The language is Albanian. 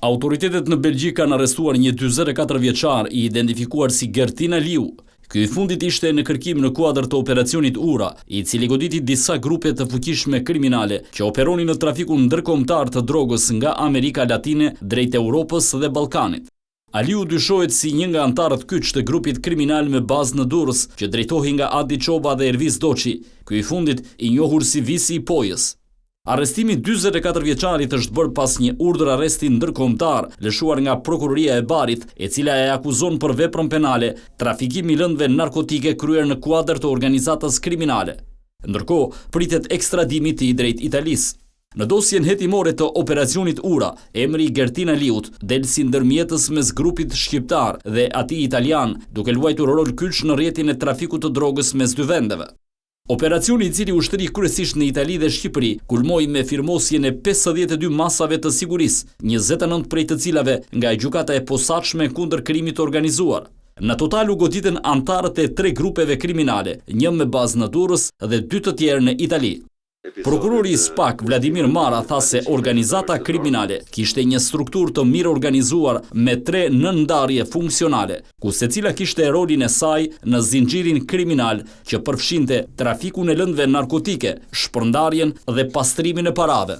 Autoritetet në Belgjik kanë arrestuar një 44 vjeçar i identifikuar si Gertin Aliu. Ky i fundit ishte në kërkim në kuadër të operacionit Ura, i cili goditi disa grupe të fuqishme kriminale që operonin në trafikun ndërkombëtar të drogës nga Amerika Latine drejt Europës dhe Ballkanit. Aliu dyshohet si një nga antarët kyç të grupit kriminal me bazë në Durrës, që drejtohej nga Adi Çoba dhe Ervis Doçi, ky i fundit i njohur si Visi i Pojës. Arrestimi 44 vjeçarit është bërë pas një urdhër arresti ndërkombëtar lëshuar nga prokuroria e Barit, e cila e akuzon për veprën penale trafikim i lëndëve narkotike kryer në kuadër të organizatës kriminale. Ndërkohë, pritet ekstradimi i tij drejt Italisë. Në dosjen hetimore të operacionit Ura, emri i Gertin Aliut del si ndërmjetës mes grupit shqiptar dhe atij italian, duke luajtur rol kyç në rrjetin e trafikut të drogës mes dy vendeve. Operacioni, i cili ushtri kryesisht në Itali dhe Shqipëri, kulmoi me firmosjen e 52 masave të sigurisë, 29 prej të cilave nga gjykata e posaçme kundër krimit të organizuar. Në total u goditën antarët e 3 grupeve kriminale, një me bazë në Durrës dhe 2 të tjerë në Itali. Prokurori i SPAK Vladimir Mara tha se organizata kriminale kishte një strukturë të mirë organizuar me 3 nëndarje funksionale, ku secila kishte rolin e saj në zinxhirin kriminal që përfshinte trafikun e lëndëve narkotike, shpërndarjen dhe pastrimin e parave.